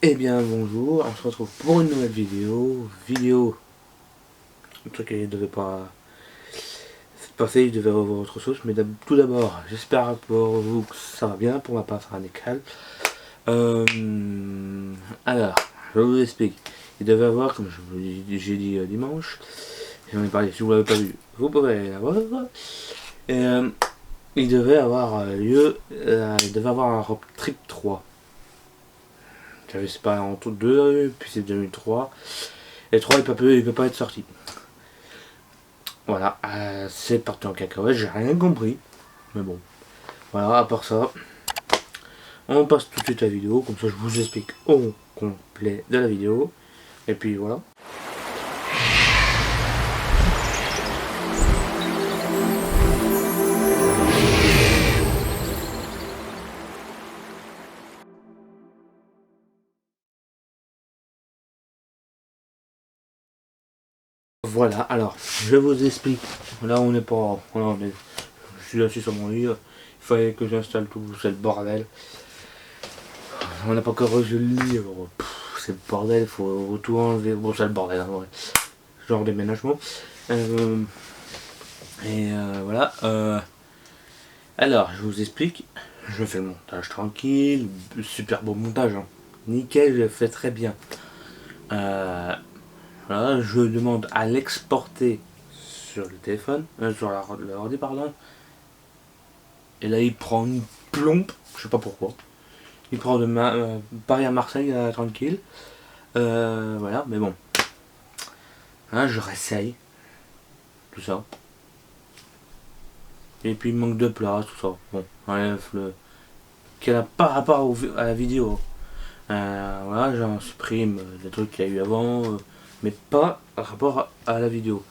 Eh bien bonjour, on se retrouve pour une nouvelle vidéo, le truc il devait pas se passer, il devait avoir autre chose, mais tout d'abord, j'espère pour vous que ça va bien, pour ma part ça va nickel. Alors, je vous explique, il devait avoir, comme j'ai dit dimanche, j'en ai parlé, si vous l'avez pas vu, vous pouvez la voir, et il devait avoir lieu, il devait avoir un road trip 3. J'avais pas en tout 2, puis c'est devenu 3. Et 3 il peut pas être sorti. Voilà, c'est parti en cacahuète, j'ai rien compris. Mais bon, voilà, à part ça, on passe tout de suite à la vidéo, comme ça je vous explique au complet de la vidéo. Et puis voilà. Voilà, alors, je vous explique. Là, on n'est pas. Je suis assis sur mon lit. Il fallait que j'installe tout, c'est le bordel. On n'a pas encore reçu le lit, alors c'est le bordel, il faut tout enlever. Bon, c'est le bordel, hein, ouais. Genre déménagement. Euh, voilà. Alors, je vous explique. Je fais le montage tranquille, super beau montage, hein. Nickel, je fais très bien. Euh, voilà, je demande à l'exporter sur le téléphone, sur l'ordi, pardon. Et là, il prend une plombe, je sais pas pourquoi. Il prend de Paris à Marseille, tranquille. Voilà, mais bon. Là, je réessaye, tout ça. Et puis, il manque de place, tout ça. Bon, enlève le. Qui n'a pas rapport à la vidéo. Voilà, j'en supprime des trucs qu'il y a eu avant, mais pas par rapport à la vidéo.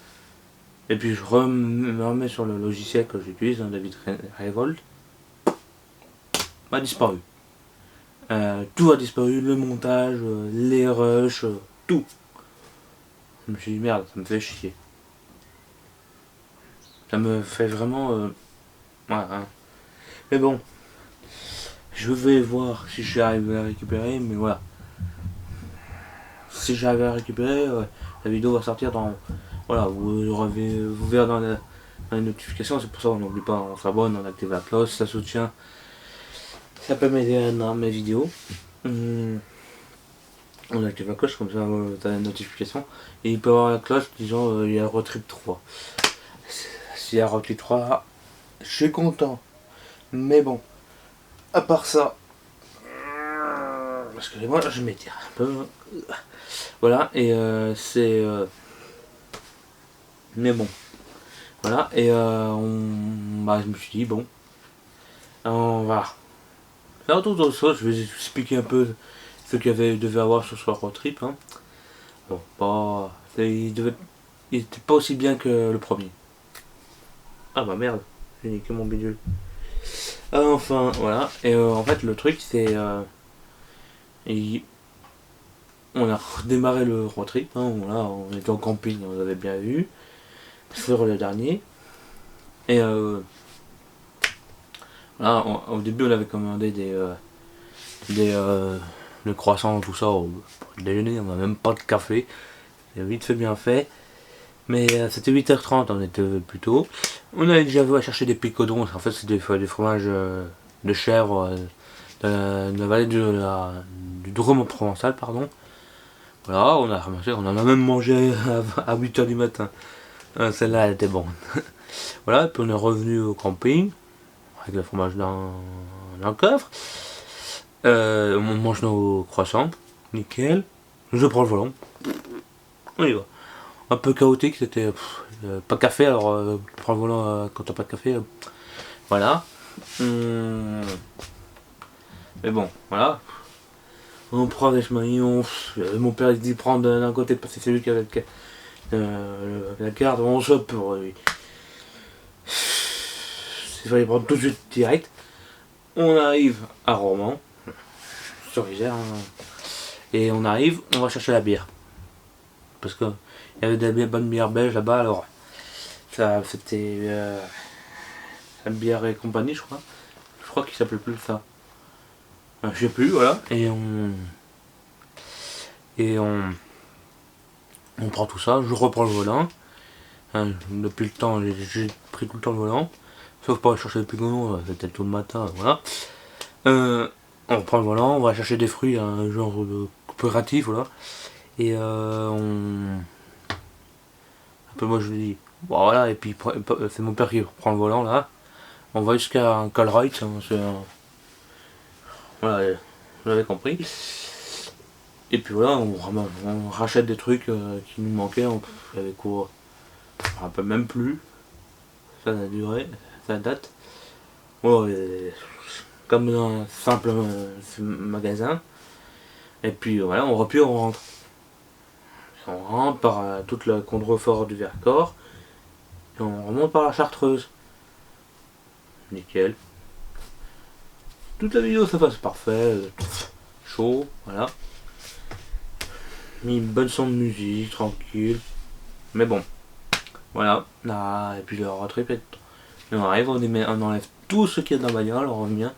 Et puis je me remets sur le logiciel que j'utilise, hein, David Revolt. A disparu. Tout a disparu, le montage, les rushs, tout. Je me suis dit merde, ça me fait chier. Ça me fait vraiment. Voilà, hein. Mais bon, je vais voir si j'arrive à récupérer, mais voilà. Si j'arrive à récupérer, la vidéo va sortir dans. Voilà, vous verrez dans les notifications, c'est pour ça qu'on n'oublie pas, on s'abonne, on active la cloche, ça soutient. Ça peut m'aider dans mes vidéos. On active la cloche, comme ça t'as la notification. Et il peut y avoir la cloche disant il y a Road Trip 3. S'il y a Road Trip 3, je suis content. Mais bon, à part ça, excusez-moi, je m'étire un peu. Voilà, et c'est. Mais bon, voilà, et bah, je me suis dit, bon, on va faire autre chose. Je vais expliquer un peu ce qu'il devait avoir sur ce road trip. Hein. Bon, pas. Il était pas aussi bien que le premier. Ah bah merde, j'ai niqué mon bidule. Enfin, voilà. Et en fait, le truc, c'est. On a redémarré le road trip. Hein, voilà, on était en camping, on l'avait bien vu. Sur le dernier. Et voilà, au début, on avait commandé des croissants, tout ça pour le déjeuner. On n'a même pas de café. C'est vite fait, bien fait. Mais c'était 8h30, on était plus tôt. On avait déjà vu à chercher des picodrons. En fait, c'est des fromages de chèvre de la vallée du Drôme provençal, pardon. Voilà, on a ramassé, on en a même mangé à 8h du matin. Celle-là, elle était bonne. Voilà, puis on est revenu au camping avec le fromage dans le coffre. On mange nos croissants, nickel. Je prends le volant. On y va. Un peu chaotique, c'était pas de café, alors tu prends le volant quand t'as pas de café. Voilà. Hum, mais bon, voilà. On prend des chemins, mon père il dit prendre d'un côté parce que c'est lui qui avait la carte, on chope pour lui. Il fallait prendre tout de suite direct. On arrive à Romans, sur Isère, hein, et on arrive, on va chercher la bière. Parce qu'il y avait des bonnes bières belges là-bas, alors ça c'était la bière et compagnie, je crois. Je crois qu'il s'appelait plus ça. Je sais plus, voilà. Et Et on prend tout ça, je reprends le volant. Hein, depuis le temps, j'ai pris tout le temps le volant. Sauf pour aller chercher le piconon, c'était tout le matin, voilà. On reprend le volant, on va chercher des fruits, un genre de coopératif, voilà. Et un peu moi je lui dis, bon voilà, et puis c'est mon père qui prend le volant là. On va jusqu'à un Colruyt, hein, voilà, vous l'avez compris. Et puis voilà, on rachète des trucs qui nous manquaient, il y avait quoi, je me rappelle même plus, ça a duré, ça date. Ouais, comme dans un simple magasin. Et puis voilà, on rentre. On rentre par tout le contrefort du Vercors et on remonte par la Chartreuse. Nickel. Toute la vidéo ça passe parfait, chaud, voilà. Mis une bonne son de musique, tranquille. Mais bon, voilà. Là, et puis le road trip et on arrive, on enlève tout ce qu'il y a dans la bagnole, on revient.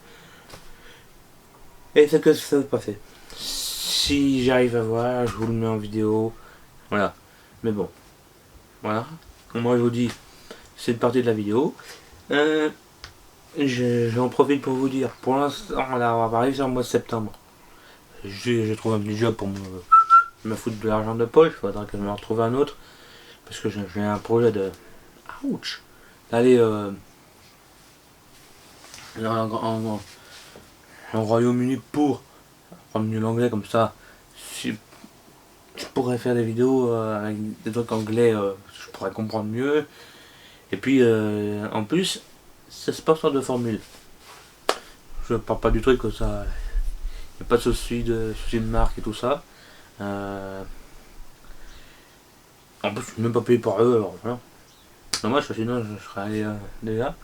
Et c'est que ça va passer. Si j'arrive à voir, je vous le mets en vidéo. Voilà. Mais bon. Voilà. Moi je vous dis, c'est une partie de la vidéo. J'en profite pour vous dire, pour l'instant, là, on va arriver sur le mois de septembre. J'ai trouvé un petit job pour me foutre de l'argent de poche. Il faudra que je me retrouve un autre. Parce que j'ai un projet de. Ouch! D'aller en Royaume-Uni pour apprendre mieux l'anglais, comme ça. Si je pourrais faire des vidéos avec des trucs anglais, je pourrais comprendre mieux. Et puis en plus, c'est sponsor de formule. Je parle pas du truc comme ça. Il n'y a pas de souci de marque et tout ça. En plus, je suis même pas payé par eux, alors voilà. Dommage, parce que sinon je serais allé déjà.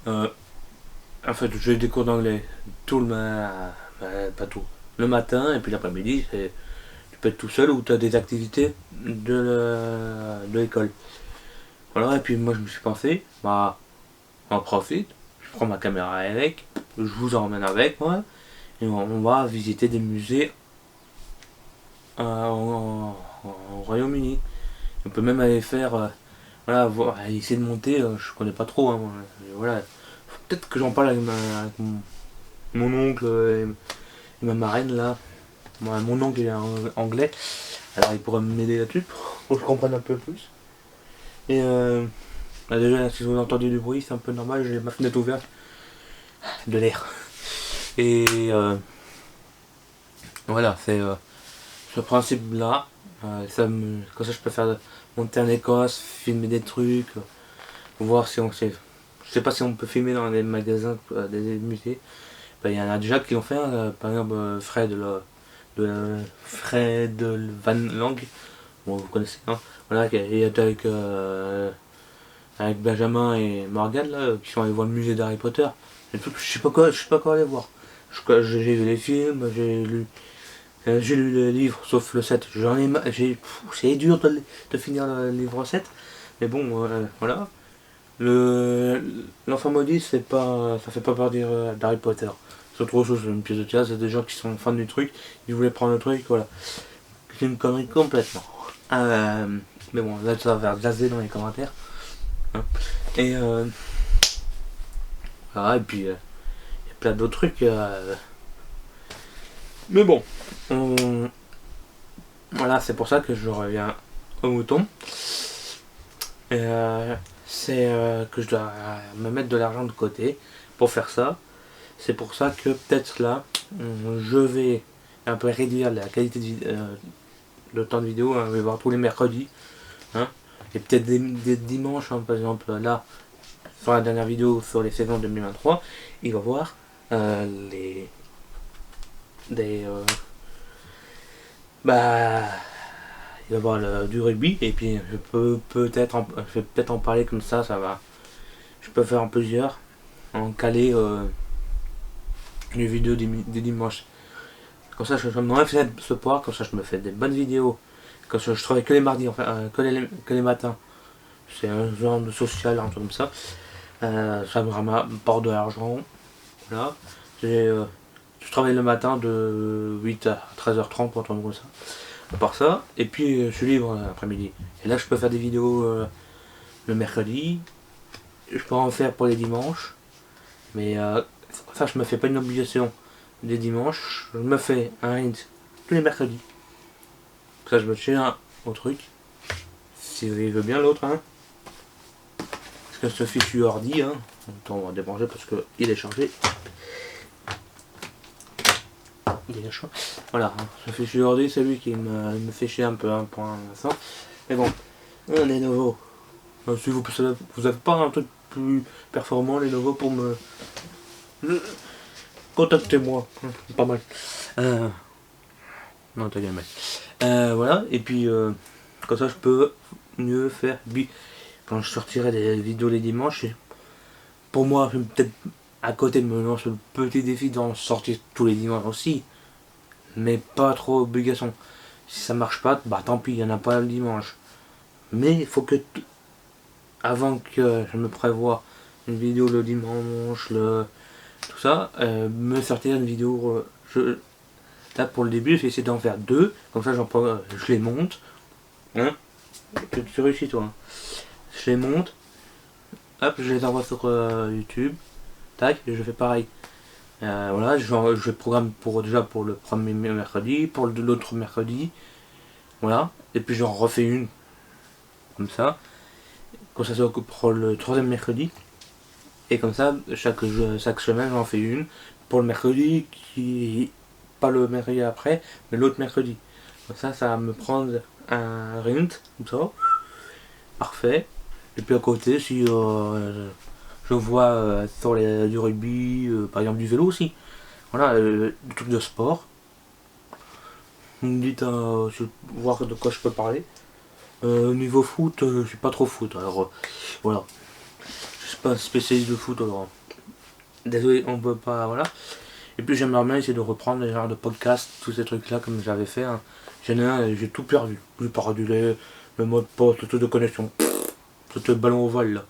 En fait, j'ai des cours d'anglais tout le matin, pas tout, le matin, et puis l'après-midi, tu peux être tout seul ou tu as des activités de l'école. Voilà, et puis moi je me suis pensé, bah, on en profite, je prends ma caméra avec, je vous emmène avec moi, et on va visiter des musées en Royaume-Uni. On peut même aller faire, voilà, essayer de monter, je connais pas trop, hein, voilà. Peut-être que j'en parle avec mon oncle et ma marraine là. Mon oncle est anglais, alors il pourrait m'aider là-dessus pour que je comprenne un peu plus. Et bah déjà, si vous avez entendu du bruit, c'est un peu normal, j'ai ma fenêtre ouverte, de l'air. Et voilà, c'est ce principe-là. Comme ça, je peux faire monter en Écosse, filmer des trucs, voir si on sait. Je sais pas si on peut filmer dans des magasins, des musées. Ben, il y en a déjà qui l'ont fait, hein, par exemple Fred Van Lang, bon, vous connaissez, hein, voilà, qui est avec Benjamin et Morgan là, qui sont allés voir le musée d'Harry Potter. Je sais pas quoi aller voir. J'ai vu les films, j'ai lu le livre, sauf le 7. C'est dur de finir le livre 7. Mais bon, voilà. L'enfant maudit, ça fait pas partie d'Harry Potter. C'est autre chose, une pièce de théâtre, c'est des gens qui sont fans du truc, ils voulaient prendre le truc, voilà. C'est une connerie complètement. Mais bon, là ça va glacer dans les commentaires. Hein. Et voilà, et puis il y a plein d'autres trucs. Mais bon, voilà, c'est pour ça que je reviens au mouton. C'est que je dois me mettre de l'argent de côté pour faire ça. C'est pour ça que peut-être là, je vais un peu réduire la qualité de temps de vidéo. Hein, je vais voir tous les mercredis. Hein, et peut-être des dimanches, hein, par exemple là, sur la dernière vidéo sur les saisons 2023, il va voir bah, il va y avoir du rugby et puis je vais peut-être en parler comme ça va. Je peux faire en plusieurs, en caler les vidéos des dimanches. Comme ça, je m'enlève ce poids, comme ça, je me fais des bonnes vidéos. Comme ça, je travaille que les mardis, enfin, que les matins. C'est un genre de social, un truc comme ça. Ça me rapporte de l'argent. Voilà. J'ai Je travaille le matin de 8 à 13h30 pour entendre ça. À part ça, et puis je suis libre l'après-midi. Et là je peux faire des vidéos le mercredi. Je peux en faire pour les dimanches. Mais ça je me fais pas une obligation. Les dimanches, je me fais un rint tous les mercredis. Ça je me tiens au truc. Si il veut bien l'autre, hein. Parce que ce fichu ordi, hein. Attends, on va débrancher parce que il est chargé. Il est chaud. Voilà, hein. Ce fichu ordi, c'est lui qui me fait chier un peu hein, pour l'instant. Mais bon, les nouveaux. Si vous avez pas un truc plus performant, les nouveaux pour me. Contactez-moi, pas mal. Non, t'as bien mal. Voilà, et puis comme ça je peux mieux faire. Quand je sortirai des vidéos les dimanches, pour moi, peut-être à côté de me lancer le petit défi d'en sortir tous les dimanches aussi, mais pas trop obligation. Si ça marche pas, bah tant pis, il n'y en a pas le dimanche. Mais il faut que, avant que je me prévoie une vidéo le dimanche, tout ça, me sortir une vidéo. Là pour le début, j'ai essayé d'en faire 2, comme ça je les monte. Hein, tu réussis toi. Hein. Je les monte, hop, je les envoie sur YouTube, tac, et je fais pareil. Voilà, je programme déjà pour le premier mercredi, pour l'autre mercredi, voilà, et puis j'en refais une, comme ça, comme ça soit pour le troisième mercredi, et comme ça, chaque semaine j'en fais une, pour le mercredi, pas le mercredi après, mais l'autre mercredi. Comme ça va me prendre un rint, comme ça, parfait. Et puis à côté, si je vois sur du rugby, par exemple du vélo aussi, voilà, des trucs de sport. Vous me dites, voir de quoi je peux parler. Niveau foot, je suis pas trop foot, alors voilà. Je suis pas spécialiste de foot, alors désolé, on peut pas, voilà. Et puis j'aimerais bien essayer de reprendre les genres de podcasts, tous ces trucs là comme j'avais fait. Hein. J'en ai un, j'ai tout perdu. J'ai perdu le mot de passe, le truc de connexion. Tout le ballon au vol là.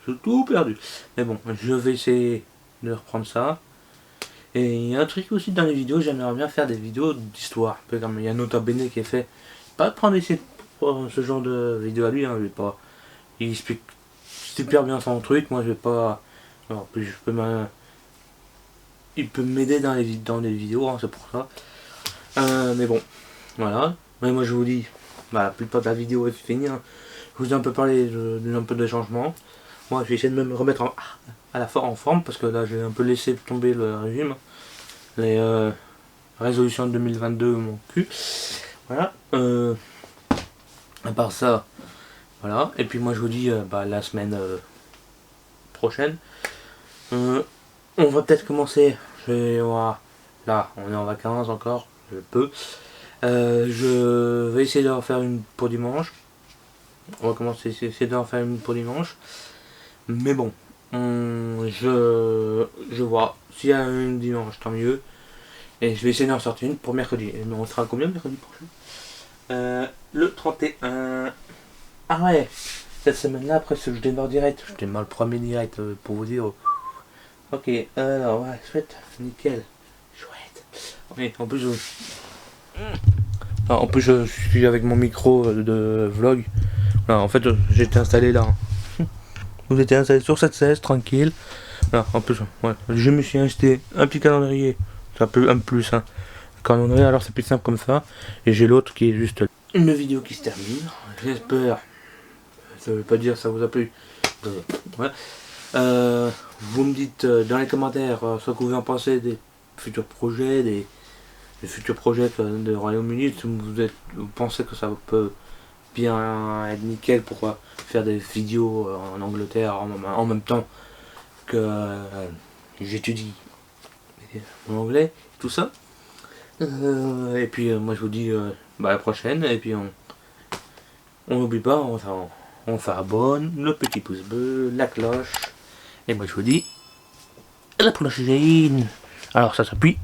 J'ai tout perdu. Mais bon, je vais essayer de reprendre ça. Et il y a un truc aussi dans les vidéos, j'aimerais bien faire des vidéos d'histoire. Un peu comme il y a Nota Bene qui est fait. Pas de prendre ce genre de vidéo à lui, hein, je vais pas. Il explique super bien son truc, moi je vais pas. Alors, puis je peux il peut m'aider dans les vidéos, hein, c'est pour ça. Mais bon, voilà. Mais moi je vous dis, bah, la plupart de la vidéo est finie. Hein. Je vous ai un peu parlé d'un peu de changement. Moi, je vais essayer de me remettre en forme parce que là, j'ai un peu laissé tomber le régime. Les résolutions de 2022 mon cul. Voilà. À part ça, voilà. Et puis moi, je vous dis, la semaine prochaine, on va peut-être commencer. Là, on est en vacances encore. Je peux. Je vais essayer d'en faire une pour dimanche. On va commencer à essayer d'en faire une pour dimanche. Mais bon, je vois. S'il y a une dimanche, tant mieux. Et je vais essayer d'en sortir une pour mercredi. Et on sera combien mercredi prochain Le 31. Ah ouais, cette semaine-là, après, je démarre direct. Je démarre le premier direct pour vous dire. Ok, alors, ouais, chouette, nickel. Chouette. Oui, en plus, je suis avec mon micro de vlog. Voilà, en fait, j'étais installé là. Vous étiez installé sur cette chaise, tranquille. Voilà, en plus, ouais, je me suis acheté un petit calendrier. Ça peut un plus, hein. Le calendrier, alors c'est plus simple comme ça. Et j'ai l'autre qui est juste une vidéo qui se termine. J'espère. Ça veut pas dire ça vous a plu. Ouais. Vous me dites dans les commentaires ce que vous en pensez des futurs projets, des futurs projets de Royaume-Uni. Si vous pensez que ça peut bien être nickel pour faire des vidéos en Angleterre en même temps que j'étudie en anglais, tout ça. Et puis moi je vous dis à la prochaine. Et puis on n'oublie pas, on s'abonne, le petit pouce bleu, la cloche. Et moi je vous dis à la prochaine. Alors ça s'appuie.